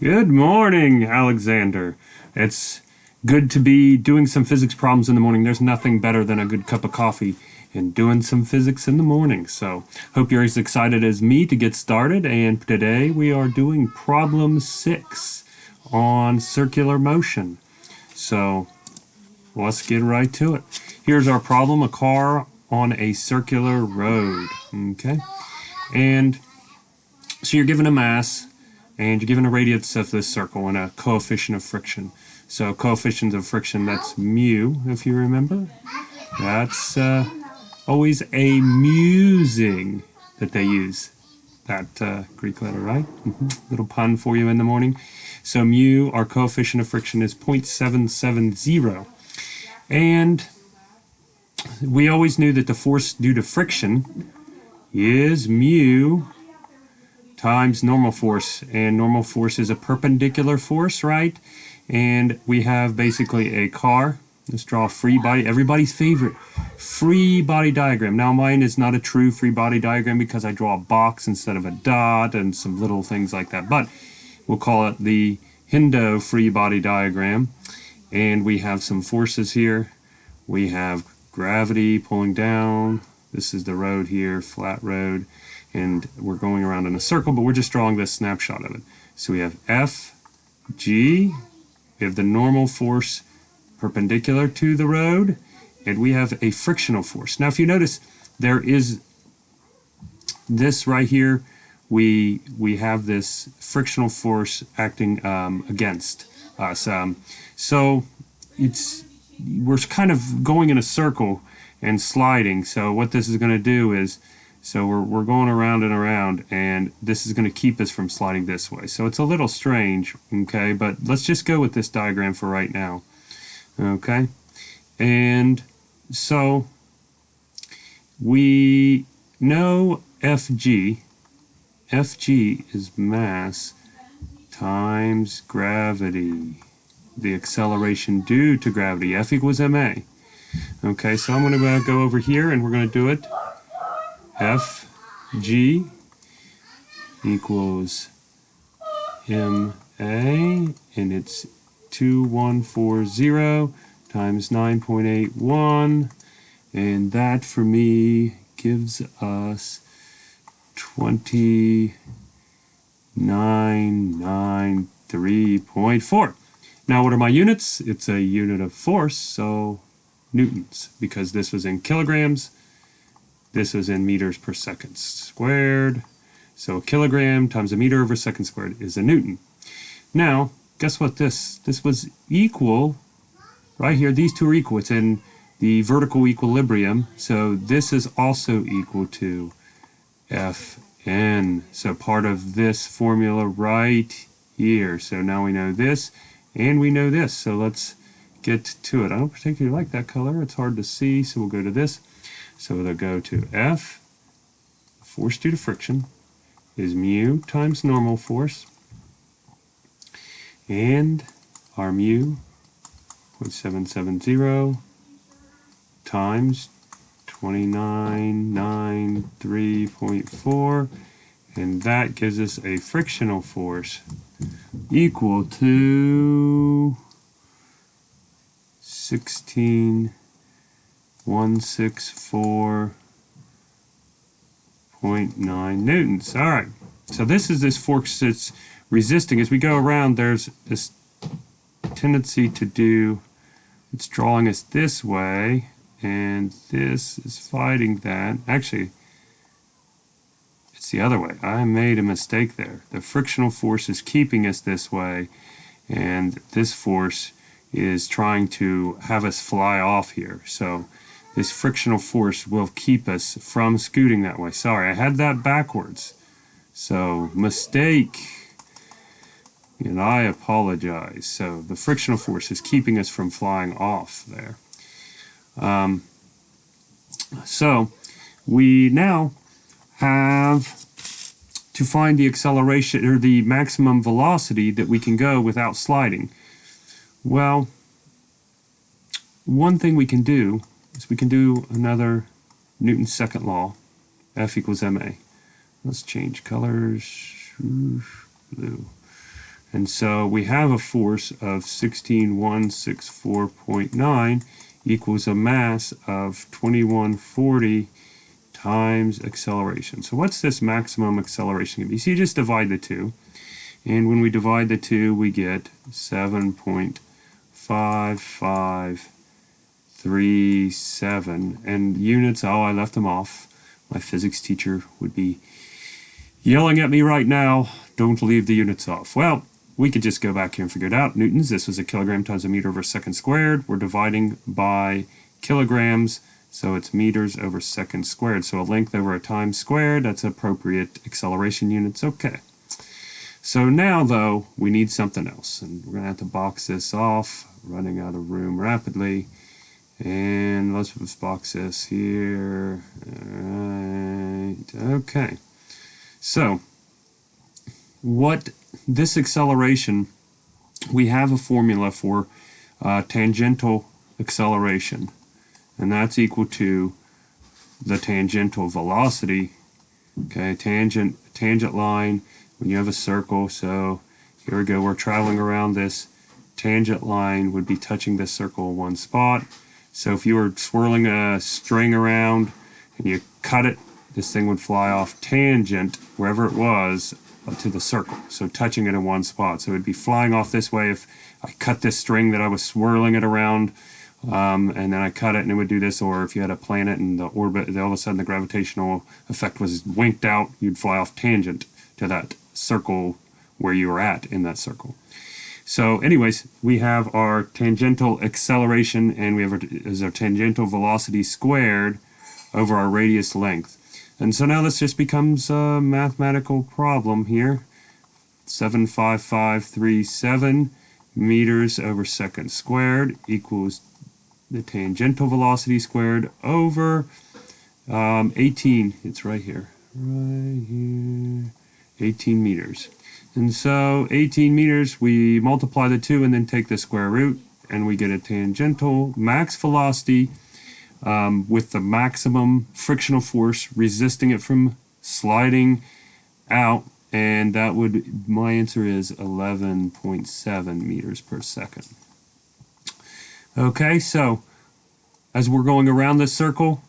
Good morning, Alexander. It's good to be doing some physics problems in the morning. There's nothing better than a good cup of coffee and doing some physics in the morning. So, hope you're as excited as me to get started. And today we are doing problem 6 on circular motion. So, let's get right to it. Here's our problem: a car on a circular road. Okay, and so you're given a mass, and you're given a radius of this circle and a coefficient of friction. So coefficient of friction, that's mu, if you remember. That's always a musing that they use, that Greek letter, right? Little pun for you in the morning. So mu, our coefficient of friction, is 0.770. And we always knew that the force due to friction is mu times normal force, and normal force is a perpendicular force, right? And we have basically a car. Let's draw a free body, everybody's favorite free body diagram. Now mine is not a true free body diagram because I draw a box instead of a dot and some little things like that, but we'll call it the Hindo free body diagram. And we have some forces here. We have gravity pulling down. This is the road here, flat road. And we're going around in a circle, but we're just drawing this snapshot of it. So we have F, G, we have the normal force perpendicular to the road, and we have a frictional force. Now if you notice, there is this right here, we have this frictional force acting against us. So we're kind of going in a circle and sliding. So what this is going to do is, so we're going around and around, and this is going to keep us from sliding this way. So it's a little strange, okay, but let's just go with this diagram for right now, okay? And so we know FG is mass times gravity, the acceleration due to gravity. F equals ma. Okay, so I'm going to go over here, and we're going to do it. Fg equals ma, and it's 2140 times 9.81, and that for me gives us 2993.4. Now what are my units? It's a unit of force, so newtons, because this was in kilograms. This was in meters per second squared. So a kilogram times a meter over second squared is a newton. Now, guess what this was equal, right here, these two are equal. It's in the vertical equilibrium. So this is also equal to Fn. So part of this formula right here. So now we know this and we know this. So let's get to it. I don't particularly like that color. It's hard to see, so we'll go to this. So they'll go to F, force due to friction, is mu times normal force, and our mu, 0.770, times 2993.4, and that gives us a frictional force equal to 164.9 newtons. All right, so this is this force that's resisting. As we go around, there's this tendency to do, it's drawing us this way, and this is fighting that. Actually, it's the other way. I made a mistake there. The frictional force is keeping us this way, and this force is trying to have us fly off here. So this frictional force will keep us from scooting that way. Sorry, I had that backwards. So, mistake. And I apologize. So, the frictional force is keeping us from flying off there. So, we now have to find the acceleration, or the maximum velocity that we can go without sliding. Well, one thing we can do is we can do another Newton's second law, F equals ma. Let's change colors, blue. And so we have a force of 16,164.9 equals a mass of 2140 times acceleration. So what's this maximum acceleration going to be? So you just divide the two. And when we divide the two, we get 7.5537. And units, oh, I left them off. My physics teacher would be yelling at me right now, don't leave the units off. Well, we could just go back here and figure it out. Newtons, this was a kilogram times a meter over second squared. We're dividing by kilograms, so it's meters over second squared. So a length over a time squared, that's appropriate acceleration units. Okay. So now, though, we need something else. And we're going to have to box this off, running out of room rapidly. And let's just box this here. All right. Okay. So, what this acceleration, we have a formula for tangential acceleration, and that's equal to the tangential velocity. Okay, tangent line, when you have a circle, so here we go, we're traveling around this tangent line would be touching this circle in one spot. So if you were swirling a string around and you cut it, this thing would fly off tangent, wherever it was, to the circle. So touching it in one spot. So it would be flying off this way if I cut this string that I was swirling it around, and then I cut it and it would do this. Or if you had a planet and the orbit, all of a sudden the gravitational effect was winked out, you'd fly off tangent to that circle where you were at in that circle. So anyways, we have our tangential acceleration and we have our tangential velocity squared over our radius length. And so now this just becomes a mathematical problem here. 75537 meters over second squared equals the tangential velocity squared over 18. It's right here. Right here. 18 meters. And so 18 meters, we multiply the two and then take the square root, and we get a tangential max velocity with the maximum frictional force resisting it from sliding out, and that would, my answer is 11.7 meters per second. Okay, so as we're going around this circle,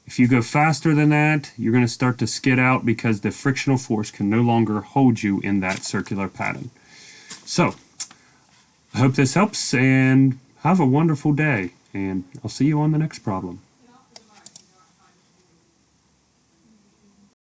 if you go faster than that, you're going to start to skid out because the frictional force can no longer hold you in that circular pattern. So, I hope this helps, and have a wonderful day, and I'll see you on the next problem.